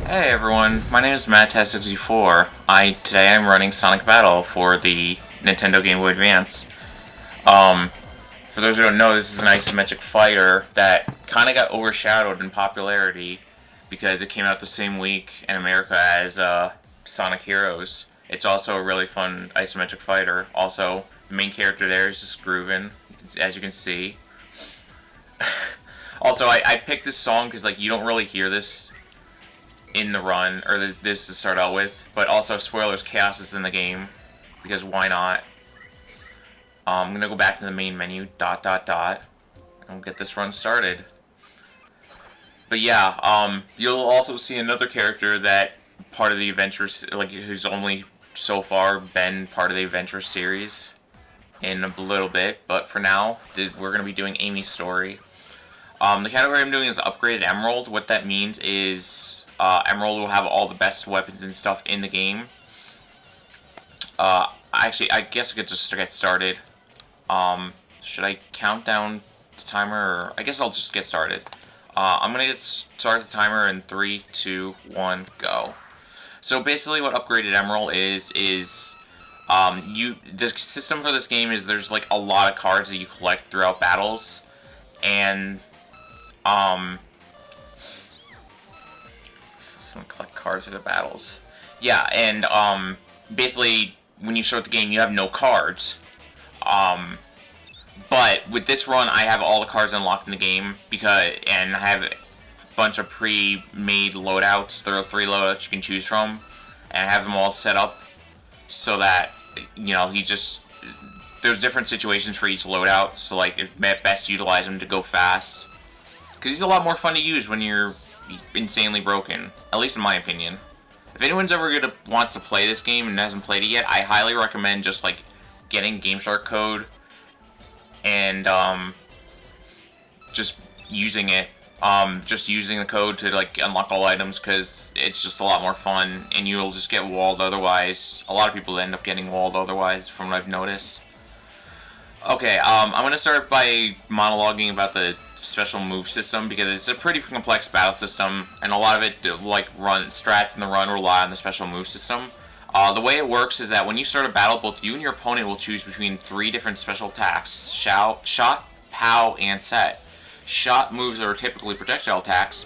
Hey everyone, my name is Madtaz64. Today I'm running Sonic Battle for the Nintendo Game Boy Advance. For those who don't know, this is an isometric fighter that kind of got overshadowed in popularity because it came out the same week in America as Sonic Heroes. It's also a really fun isometric fighter. Also, the main character there is just grooving, as you can see. Also, I picked this song because you don't really hear this in the run, or this to start out with, but also spoilers, chaos is in the game, because why not? I'm gonna go back to the main menu, and we'll get this run started. But yeah, you'll also see another character that part of the adventure, who's only so far been part of the adventure series in a little bit, but for now, we're gonna be doing Amy's story. The category I'm doing is upgraded Emerald. What that means is Emerald will have all the best weapons and stuff in the game. Actually, I guess I could just get started. Should I count down the timer? Or I guess I'll just get started. I'm gonna start the timer in 3, 2, 1, go. So basically, what upgraded Emerald is the system for this game is there's a lot of cards that you collect throughout battles, and collect cards for the battles. Yeah, and basically when you start the game, you have no cards. But with this run, I have all the cards unlocked in the game and I have a bunch of pre-made loadouts. There are 3 loadouts you can choose from, and I have them all set up so that there's different situations for each loadout. So it best utilize them to go fast, because he's a lot more fun to use when you're insanely broken, at least in my opinion. If anyone's ever wants to play this game and hasn't played it yet, I highly recommend just getting GameShark code and just using it. Just using the code to unlock all items, because it's just a lot more fun, and you'll just get walled otherwise. A lot of people end up getting walled otherwise, from what I've noticed. Okay, I'm gonna start by monologuing about the special move system, because it's a pretty complex battle system, and a lot of it, strats in the run rely on the special move system. The way it works is that when you start a battle, both you and your opponent will choose between 3 different special attacks: shot, pow, and set. Shot moves are typically projectile attacks,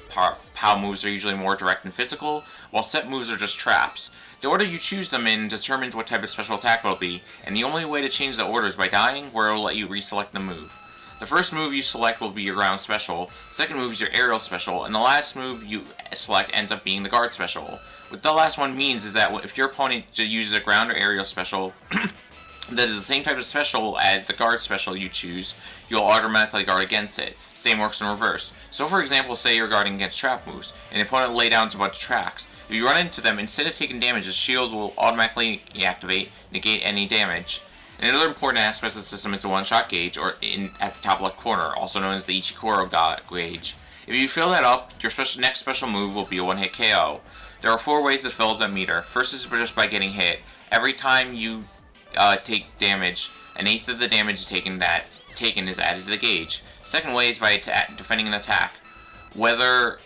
pow moves are usually more direct and physical, while set moves are just traps. The order you choose them in determines what type of special attack it will be, and the only way to change the order is by dying, where it will let you reselect the move. The first move you select will be your ground special, second move is your aerial special, and the last move you select ends up being the guard special. What the last one means is that if your opponent uses a ground or aerial special that is the same type of special as the guard special you choose, you'll automatically guard against it. Same works in reverse. So for example, say you're guarding against trap moves, and the opponent lay down a bunch of traps. If you run into them, instead of taking damage, the shield will automatically activate, negate any damage. And another important aspect of the system is the one-shot gauge, at the top left corner, also known as the Ichikoro gauge. If you fill that up, your next special move will be a one-hit KO. There are 4 ways to fill up that meter. First is just by getting hit. Every time you take damage, an eighth of the damage taken is added to the gauge. Second way is by defending an attack. Whether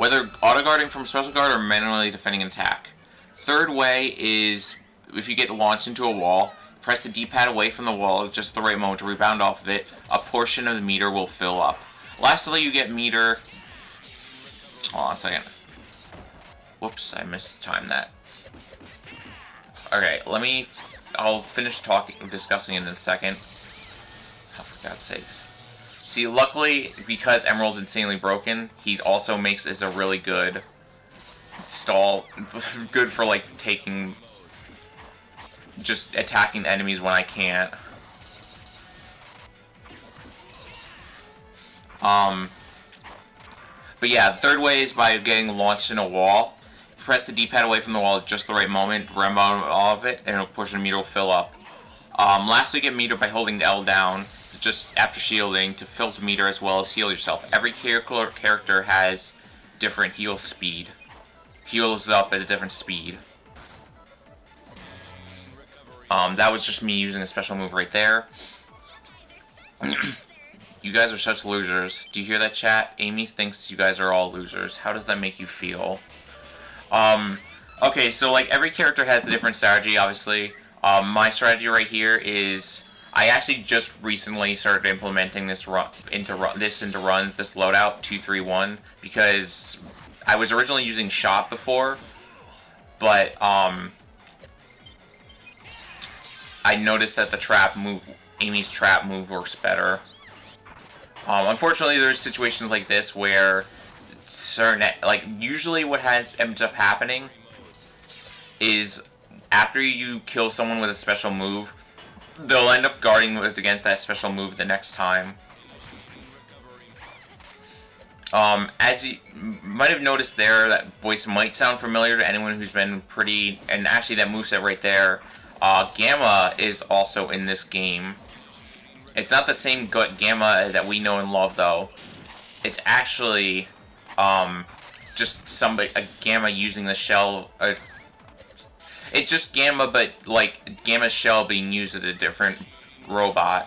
auto-guarding from special guard or manually defending an attack. Third way is if you get launched into a wall, press the D-pad away from the wall at just the right moment to rebound off of it, a portion of the meter will fill up. Lastly, you get meter... Hold on a second. Whoops, I mistimed that. Okay, I'll finish discussing it in a second. Oh, for God's sakes. See, luckily, because Emerald's insanely broken, he also makes this a really good stall, good for taking, just attacking enemies when I can't. But yeah, the third way is by getting launched in a wall. Press the D-pad away from the wall at just the right moment, rebound all of it, and a portion of the meter will fill up. Lastly, get meter by holding the L down, just after shielding, to fill the meter as well as heal yourself. Every character has different heal speed. Heals up at a different speed. That was just me using a special move right there. You guys are such losers. Do you hear that, chat? Amy thinks you guys are all losers. How does that make you feel? Okay, so like every character has a different strategy, obviously. My strategy right here is I actually just recently started implementing this into runs, this loadout 2-3-1, because I was originally using shot before, but I noticed that Amy's trap move works better. Unfortunately, there's situations like this where usually what ends up happening is after you kill someone with a special move, they'll end up guarding against that special move the next time. As you might have noticed there, that voice might sound familiar to anyone who's been and actually that moveset right there, Gamma is also in this game. It's not the same Gamma that we know and love, though. It's actually, just a Gamma using the shell. It's just Gamma, but like Gamma's shell being used as a different robot.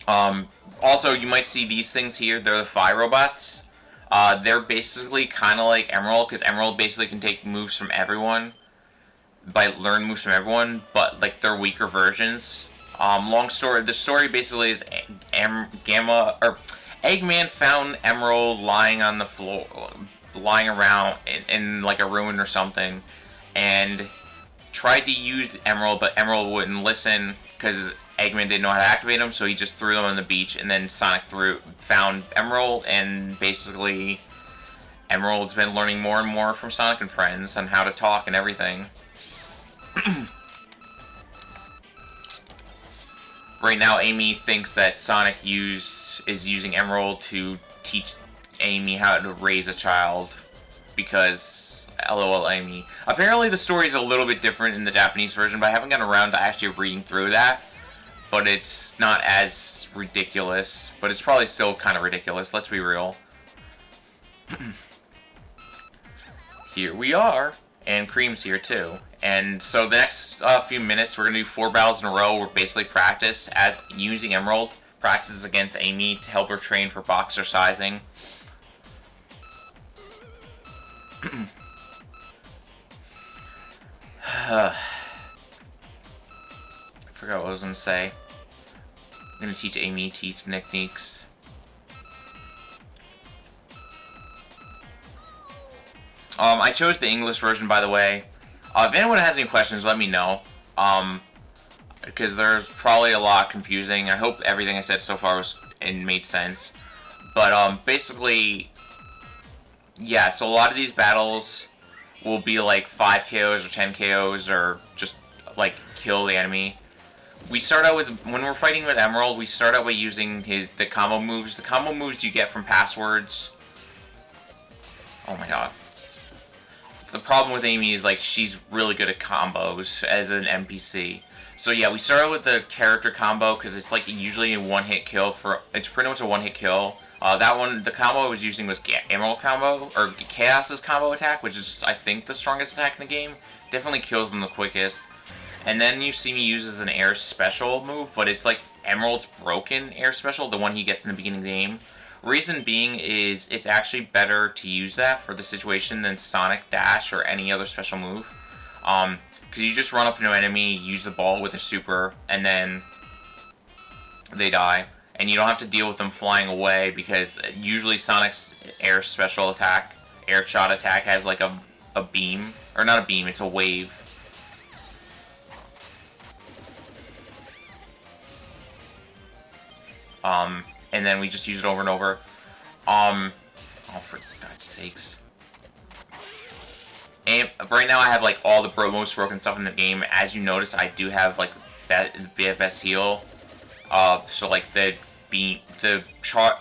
Also, you might see these things here. They're the Phi robots. They're basically kind of like Emerl, because Emerl basically can take moves from everyone. Learn moves from everyone, but like they're weaker versions. Long story. The story basically is Eggman found Emerl lying on the floor, lying around in like a ruin or something, and tried to use Emerl, but Emerl wouldn't listen because Eggman didn't know how to activate him, so he just threw them on the beach, and then Sonic found Emerl, and basically Emerald's been learning more and more from Sonic and Friends on how to talk and everything. Right now, Amy thinks that Sonic is using Emerald to teach Amy how to raise a child, because LOL Amy. Apparently the story is a little bit different in the Japanese version, but I haven't gotten around to actually reading through that. But it's not as ridiculous, but it's probably still kind of ridiculous, let's be real. Here we are, and Cream's here too. And so the next few minutes, we're going to do 4 battles in a row. We're basically practice as using Emerald. Practices against Amy to help her train for boxer sizing. I forgot what I was going to say. I'm going to teach Amy techniques. I chose the English version, by the way. If anyone has any questions, let me know. Because there's probably a lot confusing. I hope everything I said so far made sense. But basically, yeah. So a lot of these battles will be like 5 KOs or 10 KOs, or just like kill the enemy. We start out with, when we're fighting with Emerald, we start out by using the combo moves. The combo moves you get from passwords. Oh my god. The problem with Amy is, like, she's really good at combos as an NPC. So yeah, we start out with the character combo, because it's like usually a one-hit kill it's pretty much a one-hit kill. That one, the combo I was using was Emerald combo, or Chaos's combo attack, which is, I think, the strongest attack in the game. Definitely kills them the quickest. And then you see me use as an air special move, but it's like Emerald's broken air special, the one he gets in the beginning of the game. Reason being is it's actually better to use that for the situation than Sonic Dash or any other special move. Because you just run up to an enemy, use the ball with a super, and then they die. And you don't have to deal with them flying away, because usually Sonic's air special attack, air shot attack, has like a beam. Or not a beam, it's a wave. And then we just use it over and over. Oh, for God's sakes. And right now I have like all the most broken stuff in the game. As you notice, I do have like best heal. So like the beam,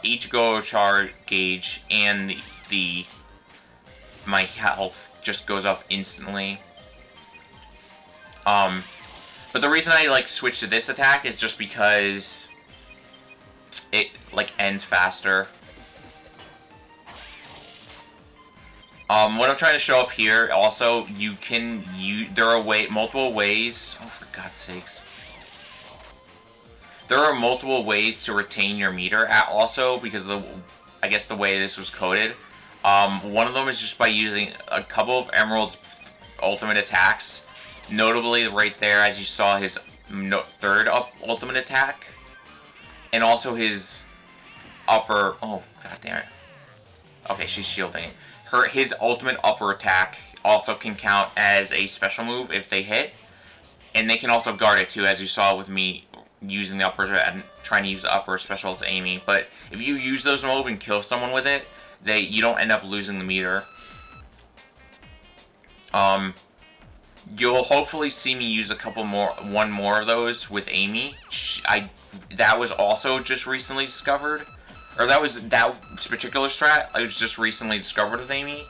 each go char gauge and my health just goes up instantly. But the reason I like switched to this attack is just because it like ends faster. What I'm trying to show up here, also, there are multiple ways. Oh, for God's sakes! There are multiple ways to retain your meter also because of the, I guess, the way this was coded. One of them is just by using a couple of Emerald's ultimate attacks. Notably, right there, as you saw, his third ultimate attack. And also his upper... Oh, god damn it. Okay, she's shielding. His ultimate upper attack also can count as a special move if they hit. And they can also guard it too, as you saw with me using the upper and trying to use the upper special to Amy. But if you use those moves and kill someone with it, you don't end up losing the meter. You'll hopefully see me use one more of those with Amy. That was also just recently discovered, or that particular strat I was just recently discovered with Amy.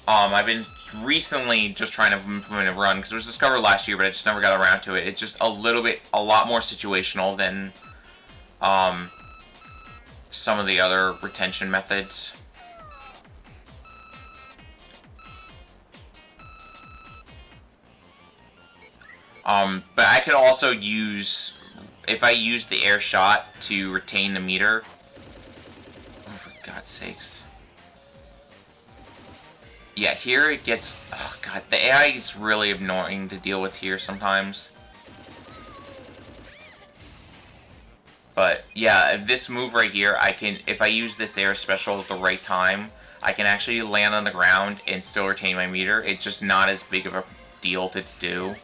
I've been recently just trying to implement a run because it was discovered last year, but I just never got around to it. It's just a lot more situational than some of the other retention methods. But I could also use, if I use the air shot to retain the meter. Oh, for God's sakes. Yeah, here it gets, oh god, the AI is really annoying to deal with here sometimes. But yeah, this move right here, if I use this air special at the right time, I can actually land on the ground and still retain my meter. It's just not as big of a deal to do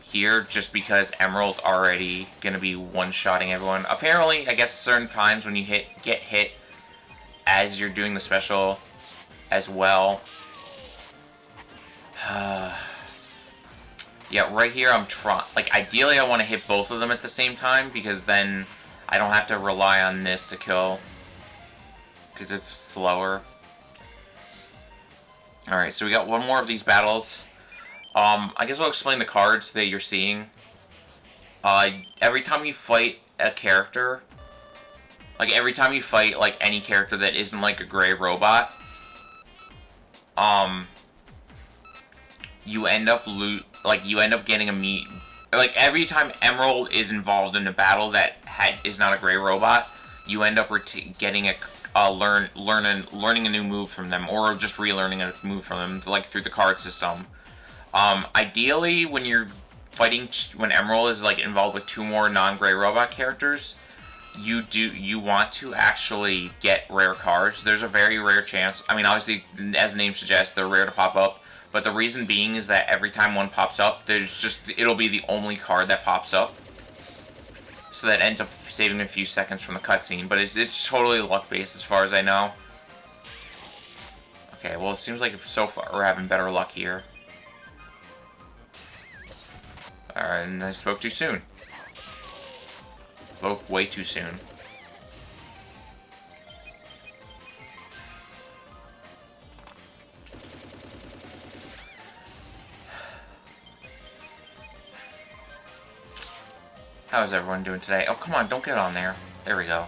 here, just because Emerald's already gonna be one-shotting everyone. Apparently, I guess certain times when you get hit as you're doing the special as well. Yeah, right here I'm trying, like, ideally I want to hit both of them at the same time, because then I don't have to rely on this to kill, because it's slower. Alright, so we got one more of these battles. I guess I'll explain the cards that you're seeing. Every time you fight a character, like every time you fight like any character that isn't like a gray robot, you end up getting a like every time Emerald is involved in a battle that is not a gray robot, you end up getting learning a new move from them, or just relearning a move from them, like through the card system. Ideally, when you're fighting, when Emerald is like involved with two more non-gray robot characters, you want to actually get rare cards. There's a very rare chance. I mean, obviously, as the name suggests, they're rare to pop up. But the reason being is that every time one pops up, it'll be the only card that pops up. So that ends up saving a few seconds from the cutscene. But it's totally luck-based as far as I know. Okay, well, it seems like so far we're having better luck here. Alright, and I spoke too soon. Spoke way too soon. How is everyone doing today? Oh, come on, don't get on there. There we go.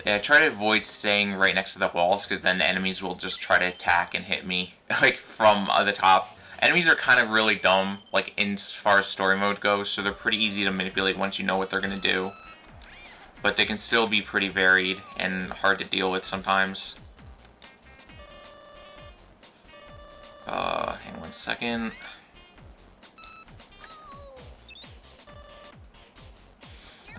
Yeah, try to avoid staying right next to the walls, because then the enemies will just try to attack and hit me, like, from the top. Enemies are kind of really dumb, like, as far as story mode goes, so they're pretty easy to manipulate once you know what they're going to do. But they can still be pretty varied and hard to deal with sometimes. Hang on one second.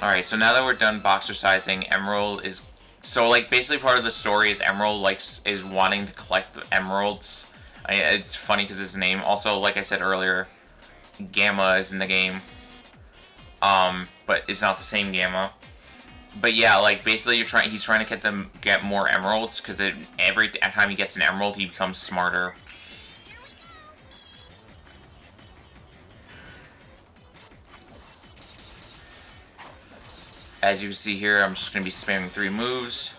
Alright, so now that we're done boxercising, Emerald is... So, like, basically part of the story is Emerald, is wanting to collect the emeralds. It's funny because his name. Also, like I said earlier, Gamma is in the game. But it's not the same Gamma. But yeah, like, basically he's trying to get more emeralds, because every time he gets an emerald, he becomes smarter. As you can see here, I'm just going to be spamming 3 moves.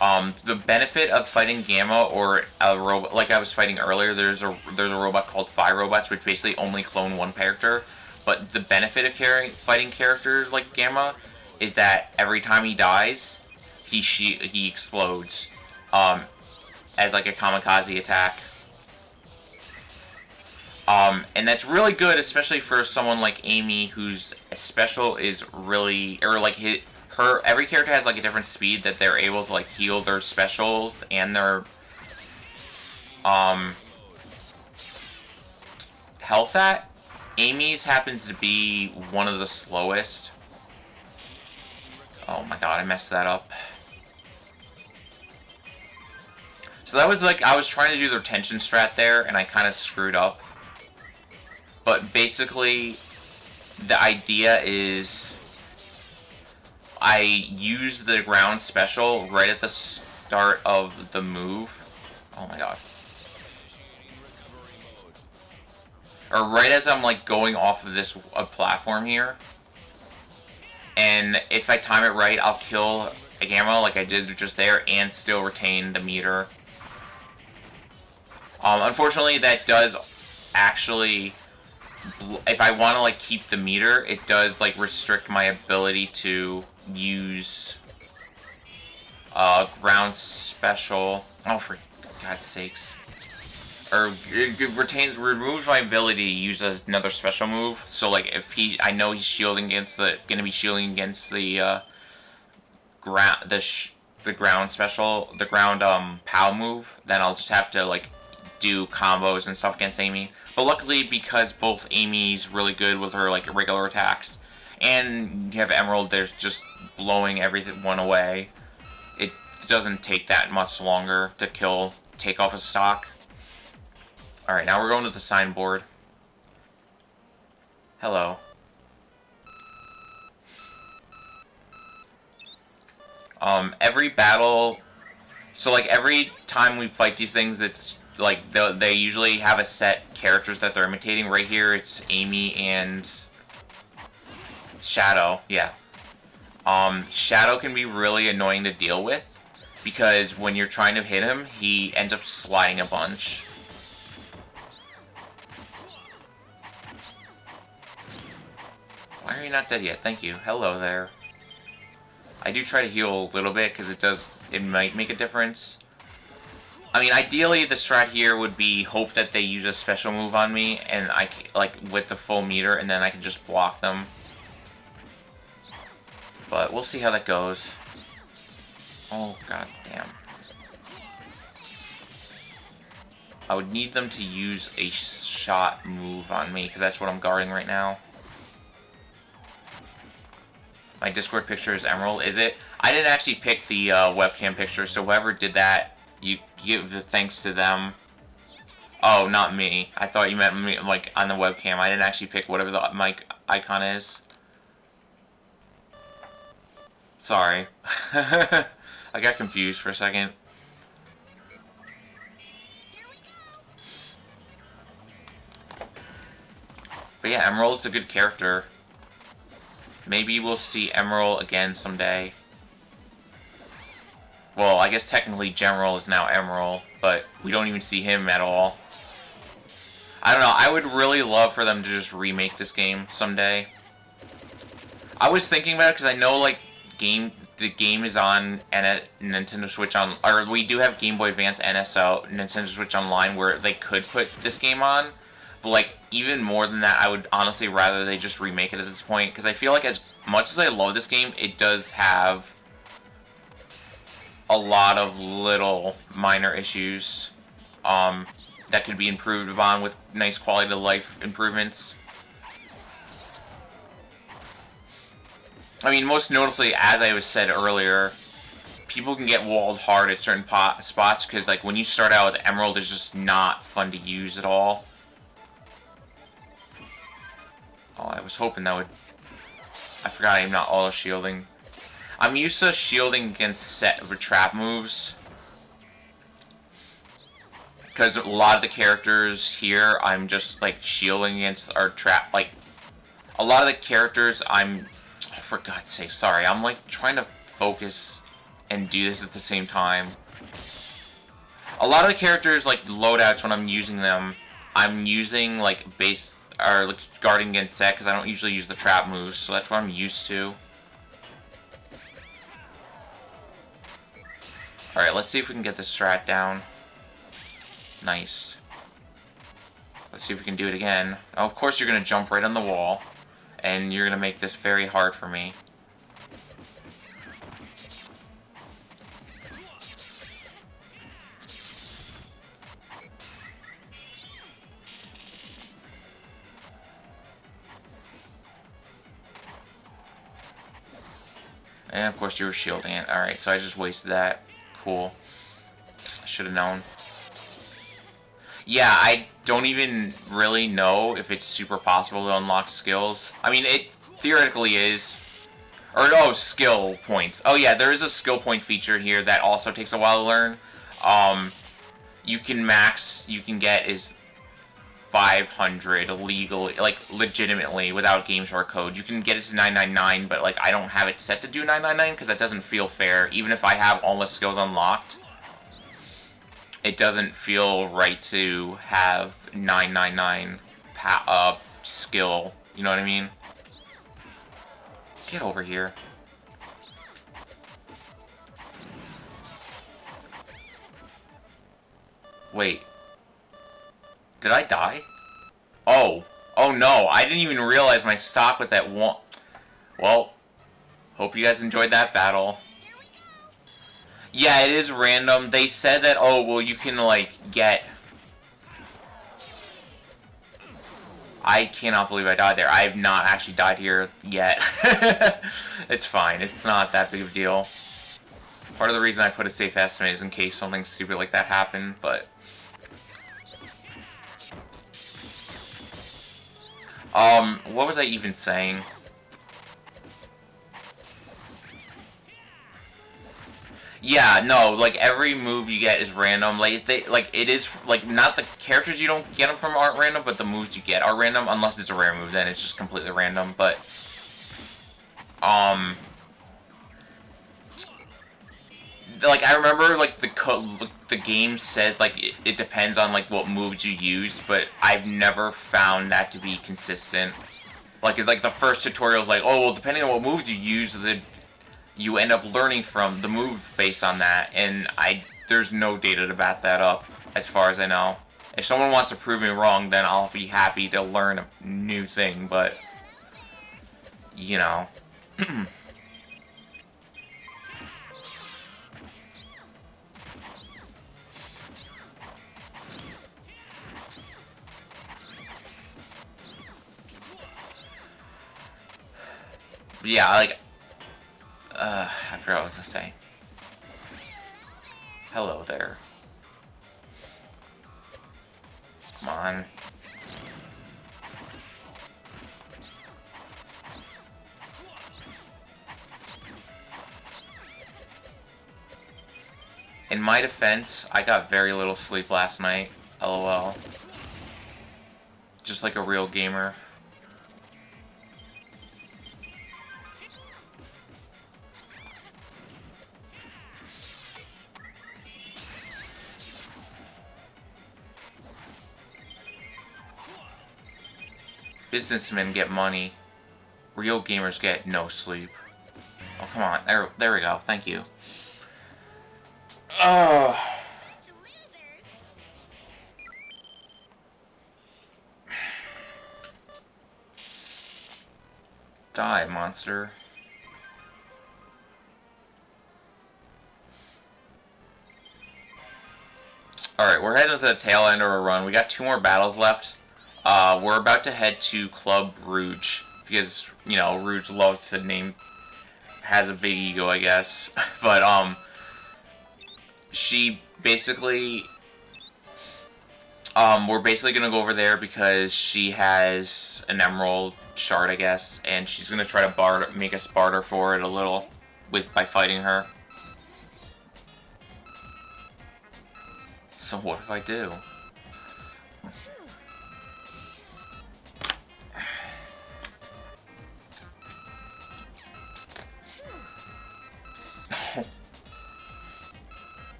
The benefit of fighting Gamma or a robot, like I was fighting earlier, there's a robot called Phi Robots, which basically only clone one character. But the benefit of fighting characters like Gamma is that every time he dies, he explodes as like a kamikaze attack. And that's really good, especially for someone like Amy, whose special is really, or like every character has like a different speed that they're able to like heal their specials and their health at. Amy's happens to be one of the slowest. Oh my god, I messed that up. So that was like, I was trying to do the retention strat there, and I kind of screwed up. But basically, the idea is I use the ground special right at the start of the move. Oh my god. Or right as I'm like going off of this platform here. And if I time it right, I'll kill a Emerl like I did just there and still retain the meter. Unfortunately, that does actually, if I want to like keep the meter, it does like restrict my ability to use ground special. Oh, for God's sakes. Or it removes my ability to use another special move. So like if I know he's shielding against gonna be shielding against the ground, the ground special, the ground POW move, then I'll just have to like do combos and stuff against Amy. But luckily, because both Amy's really good with her like regular attacks, and you have Emerald, they're just blowing everyone away. It doesn't take that much longer to take off a stock. Alright, now we're going to the signboard. Hello. Every battle... So, like, every time we fight these things, it's, like, they usually have a set characters that they're imitating. Right here, it's Amy and Shadow. Yeah. Shadow can be really annoying to deal with, because when you're trying to hit him, he ends up sliding a bunch. Why are you not dead yet? Thank you. Hello there. I do try to heal a little bit because it might make a difference. I mean, ideally the strat here would be hope that they use a special move on me and with the full meter, and then I can just block them. But we'll see how that goes. Oh, god damn. I would need them to use a shot move on me because that's what I'm guarding right now. My Discord picture is Emerald, is it? I didn't actually pick the webcam picture, so whoever did that, you give the thanks to them. Oh, not me. I thought you meant me, like, on the webcam. I didn't actually pick whatever the mic icon is. Sorry. I got confused for a second. But yeah, Emerald's a good character. Maybe we'll see Emerl again someday. Well, I guess technically General is now Emerl, but we don't even see him at all. I don't know, I would really love for them to just remake this game someday. I was thinking about it because I know, like, the game is on Nintendo Switch or we do have Game Boy Advance NSO, Nintendo Switch Online, where they could put this game on. But, like, even more than that, I would honestly rather they just remake it at this point. Because I feel like as much as I love this game, it does have a lot of little minor issues that could be improved upon with nice quality of life improvements. I mean, most notably, as I was said earlier, people can get walled hard at certain spots because, like, when you start out with Emerald, it's just not fun to use at all. Oh, I was hoping that would... I forgot I'm not auto-shielding. I'm used to shielding against trap moves. Because a lot of the characters here, I'm just, like, shielding against our trap... Like, a lot of the characters, I'm... Oh, for God's sake, sorry. I'm, like, trying to focus and do this at the same time. A lot of the characters, like, loadouts, when I'm using them, I'm using, like, base... Or like, guarding against set, because I don't usually use the trap moves, so that's what I'm used to. Alright, let's see if we can get this strat down. Nice. Let's see if we can do it again. Oh, of course you're going to jump right on the wall. And you're going to make this very hard for me. And of course you were shielding it. Alright, so I just wasted that. Cool. I should have known. Yeah, I don't even really know if it's super possible to unlock skills. I mean, it theoretically is. Or, no, skill points. Oh, yeah, there is a skill point feature here that also takes a while to learn. You can get is 500 legally, like, legitimately, without Game Shark code. You can get it to 999, but, like, I don't have it set to do 999 because that doesn't feel fair. Even if I have all the skills unlocked, it doesn't feel right to have 999 skill. You know what I mean? Get over here. Wait. Did I die? Oh. Oh no, I didn't even realize my stock was at 1. Well, hope you guys enjoyed that battle. Yeah, it is random. They said that, oh, well, you can, like, get... I cannot believe I died there. I have not actually died here yet. It's fine. It's not that big of a deal. Part of the reason I put a safe estimate is in case something stupid like that happened, but... what was I even saying? Yeah, no, like, every move you get is random. Like, it is, like, not the characters you don't get them from aren't random, but the moves you get are random, unless it's a rare move, then it's just completely random, but, like, I remember, like, the game says, like, it depends on, like, what moves you use, but I've never found that to be consistent. Like, it's like the first tutorial is like, oh, well, depending on what moves you use, you end up learning from the move based on that, and there's no data to back that up, as far as I know. If someone wants to prove me wrong, then I'll be happy to learn a new thing, but, you know. Yeah, like, I forgot what I was gonna say. Hello there. Come on. In my defense, I got very little sleep last night. LOL. Just like a real gamer. Businessmen get money. Real gamers get no sleep. Oh, come on. There we go. Thank you. Die, monster. Alright, we're heading to the tail end of our run. We got 2 more battles left. We're about to head to Club Rouge. Because, you know, Rouge loves to has a big ego, I guess. But, she basically... we're basically gonna go over there because she has an Emerald shard, I guess. And she's gonna try to make us barter for it a little by fighting her. So what if I do?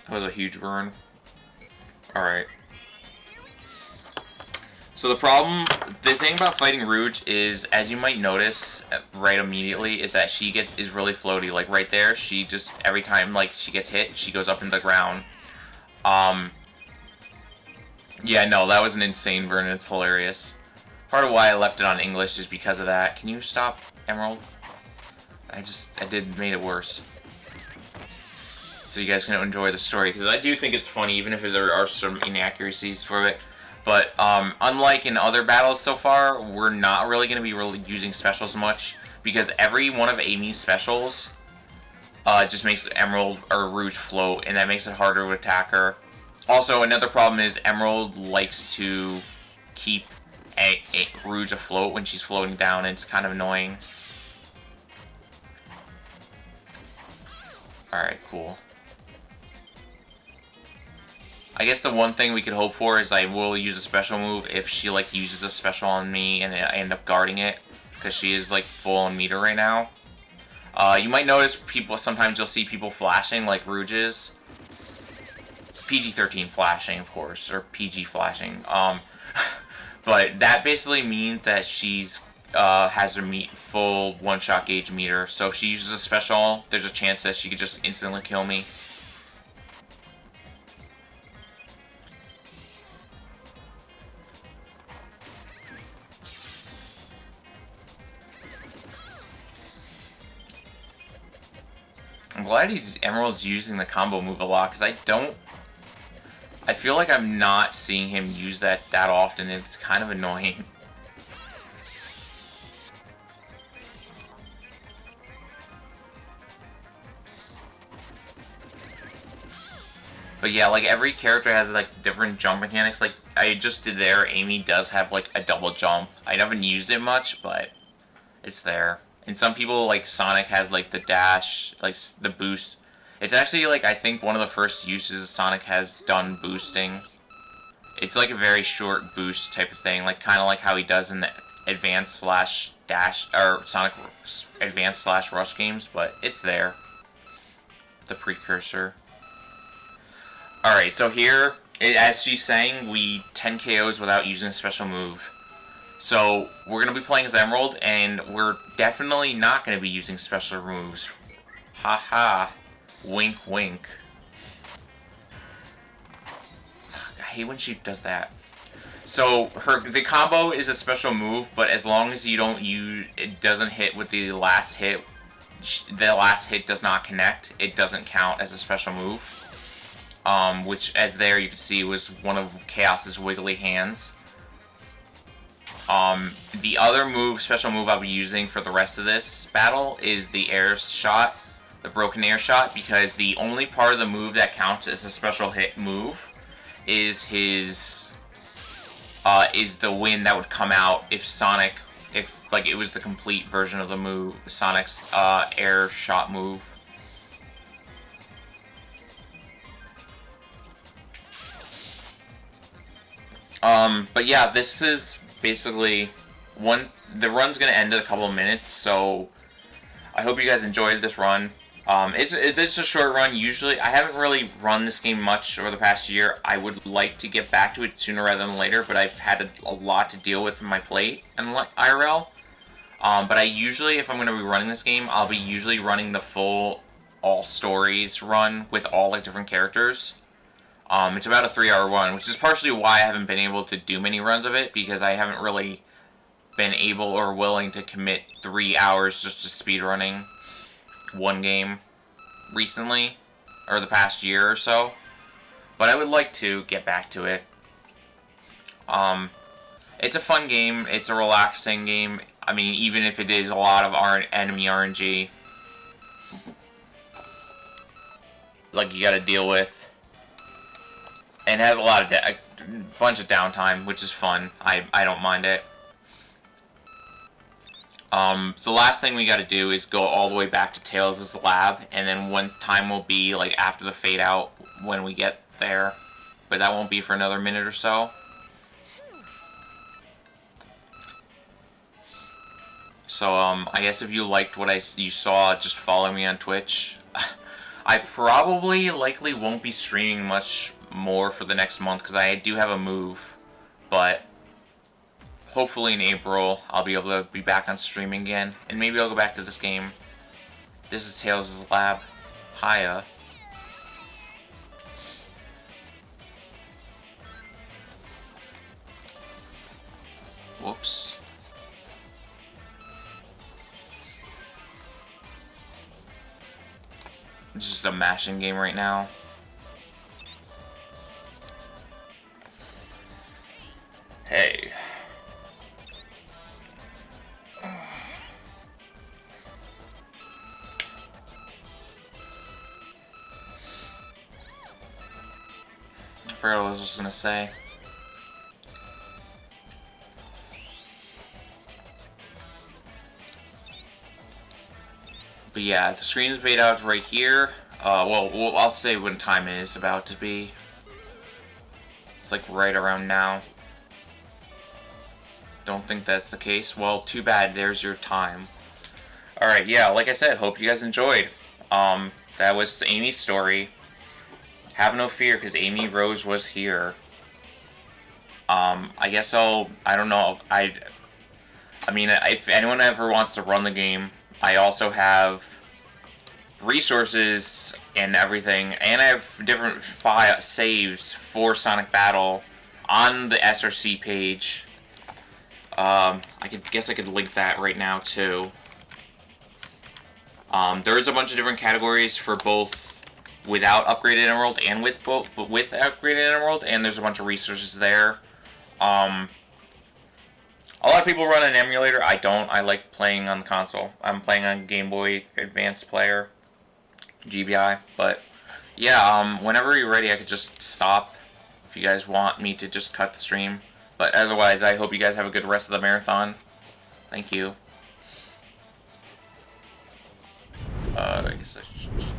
That was a huge burn. Alright. So the thing about fighting Rouge is, as you might notice right immediately, is that she is really floaty. Like right there, she just, every time like she gets hit, she goes up in the ground. Yeah, no, that was an insane burn. It's hilarious. Part of why I left it on English is because of that. Can you stop, Emerald? I made it worse. So you guys can enjoy the story, because I do think it's funny, even if there are some inaccuracies for it. But unlike in other battles so far, we're not really going to be using specials much, because every one of Amy's specials just makes Emerald or Rouge float, and that makes it harder to attack her. Also, another problem is Emerald likes to keep Rouge afloat when she's floating down, and it's kind of annoying. Alright, cool. I guess the one thing we could hope for is I will use a special move if she like uses a special on me and I end up guarding it, because she is like full on meter right now. You might notice sometimes you'll see people flashing like Rouge's. PG-13 flashing, of course, or PG flashing. But that basically means that she's has her full one-shot gauge meter. So if she uses a special, there's a chance that she could just instantly kill me. I'm glad Emerald's using the combo move a lot, because I feel like I'm not seeing him use that often. It's kind of annoying. But yeah, like every character has like different jump mechanics. Like I just did there, Amy does have like a double jump. I haven't used it much, but it's there. And some people, like Sonic, has like the dash, like the boost. It's actually like I think one of the first uses Sonic has done boosting. It's like a very short boost type of thing, like kind of like how he does in the advanced slash dash or Sonic advanced slash rush games, but it's there. The precursor. Alright, so here, as she's saying, we 10 KOs without using a special move. So, we're going to be playing as Emerald, and we're definitely not going to be using special moves. Haha. Wink, wink. I hate when she does that. So, the combo is a special move, but as long as you don't it doesn't hit with the last hit does not connect, it doesn't count as a special move. Which, as there you can see, was one of Chaos's wiggly hands. The other special move I'll be using for the rest of this battle is the air shot, the broken air shot, because the only part of the move that counts as a special hit move is the wind that would come out if like it was the complete version of the move, Sonic's air shot move. But yeah, this is basically the run's gonna end in a couple of minutes, so I hope you guys enjoyed this run. It's a short run. Usually, I haven't really run this game much over the past year. I would like to get back to it sooner rather than later, but I've had a lot to deal with in my plate and IRL. But I usually, if I'm going to be running this game, I'll be usually running the full all stories run with all like different characters. It's about a 3-hour run, which is partially why I haven't been able to do many runs of it, because I haven't really been able or willing to commit 3 hours just to speedrunning one game recently, or the past year or so. But I would like to get back to it. It's a fun game. It's a relaxing game. I mean, even if it is a lot of enemy RNG, like you gotta deal with. And it has a lot of a bunch of downtime, which is fun. I don't mind it. The last thing we gotta do is go all the way back to Tails' lab, and then one time will be like after the fade out when we get there. But that won't be for another minute or so. So, I guess if you liked what you saw, just follow me on Twitch. I likely won't be streaming much more for the next month, because I do have a move. But hopefully in April, I'll be able to be back on streaming again, and maybe I'll go back to this game. This is Tails' lab. Hiya. Whoops. It's just a mashing game right now. Hey. I forgot what I was just gonna say. But yeah, the screen is made out right here. Well, I'll say when time is about to be. It's like right around now. Don't think that's the case. Well, too bad. There's your time. Alright, yeah, like I said, hope you guys enjoyed. That was Amy's story. Have no fear, because Amy Rose was here. I guess I don't know. I mean, if anyone ever wants to run the game, I also have resources and everything, and I have different file saves for Sonic Battle on the SRC page. I guess I could link that right now too. There's a bunch of different categories for both without upgraded Emerald and with upgraded Emerald, and there's a bunch of resources there. A lot of people run an emulator. I don't. I like playing on the console. I'm playing on Game Boy Advance Player, GBI. But yeah, whenever you're ready, I could just stop if you guys want me to just cut the stream. But otherwise, I hope you guys have a good rest of the marathon. Thank you. I guess I should